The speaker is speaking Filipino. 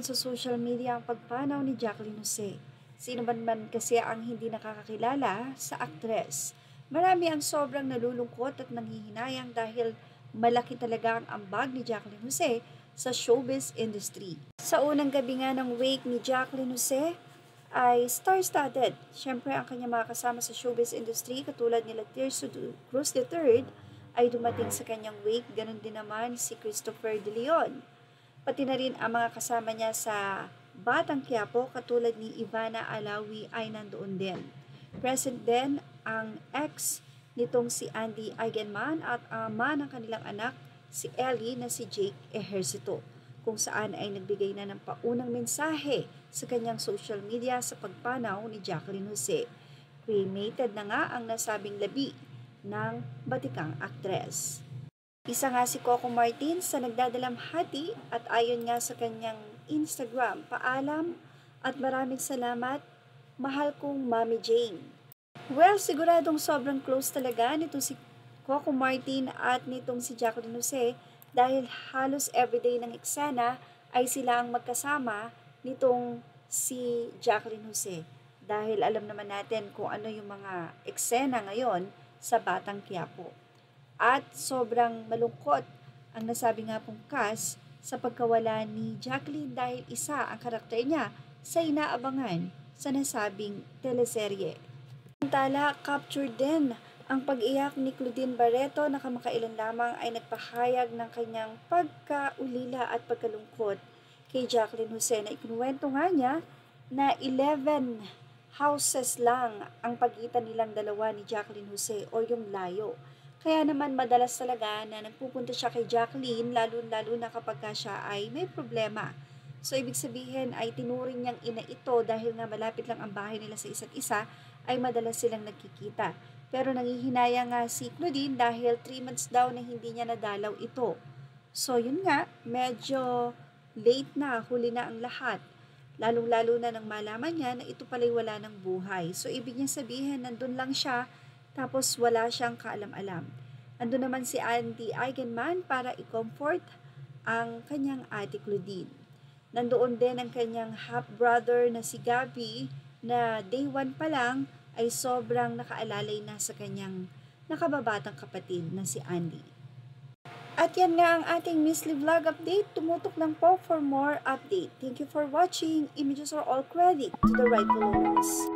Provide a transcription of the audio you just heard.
ngayon sa social media ang pagpanaw ni Jacqueline Jose. Sino man kasi ang hindi nakakakilala sa aktres. Marami ang sobrang nalulungkot at nanghihinayang dahil malaki talaga ang ambag ni Jacqueline Jose sa showbiz industry. Sa unang gabi nga ng wake ni Jacqueline Jose ay star-studded. Siyempre ang kanyang mga kasama sa showbiz industry katulad nila Tirso Cruz III ay dumating sa kanyang wake. Ganon din naman si Christopher De Leon. Pati na rin ang mga kasama niya sa Batang Quiapo katulad ni Ivana Alawi ay nandoon din. Present din ang ex nitong si Andy Eigenman at ama ng kanilang anak si Ellie na si Jake Ejercito, kung saan ay nagbigay na ng paunang mensahe sa kanyang social media sa pagpanaw ni Jacqueline Jose. Cremated na nga ang nasabing labi ng batikang aktres. Isa nga si Coco Martin sa nagdadalamhati at ayon nga sa kanyang Instagram, paalam at maraming salamat, mahal kong Mami Jane. Well, siguradong sobrang close talaga nitong si Coco Martin at nitong si Jacqueline Jose dahil halos everyday ng eksena ay sila ang magkasama nitong si Jacqueline Jose. Dahil alam naman natin kung ano yung mga eksena ngayon sa Batang Quiapo. At sobrang malungkot ang nasabi nga pong cast sa pagkawala ni Jacqueline dahil isa ang karakter niya sa inaabangan sa nasabing teleserye. Samantala, captured din ang pag-iyak ni Claudine Barreto na kamakailan lamang ay nagpahayag ng kanyang pagkaulila at pagkalungkot kay Jacqueline Jose na ikinuwento nga niya na 11 houses lang ang pagitan nilang dalawa ni Jacqueline Jose o yung layo. Kaya naman madalas talaga na nagpupunta siya kay Jacqueline lalo na kapag siya ay may problema. So ibig sabihin ay tinuring niyang ina ito dahil nga malapit lang ang bahay nila sa isa't isa ay madalas silang nagkikita. Pero nangihinaya nga si Claudine dahil 3 months daw na hindi niya nadalaw ito. So yun nga, medyo late na, huli na ang lahat. Lalong-lalo na nang malaman niya na ito pala'y wala ng buhay. So ibig niya sabihin nandun lang siya tapos wala siyang kaalam-alam. Ando naman si Andy Eigenman para i-comfort ang kanyang ate Claudine. Nandoon din ang kanyang half-brother na si Gabby na day 1 pa lang ay sobrang nakaalalay na sa kanyang nakababatang kapatid na si Andy. At yan nga ang ating Missly Vlog update. Tumutok lang po for more update. Thank you for watching. Images are all credit to the rightful owners.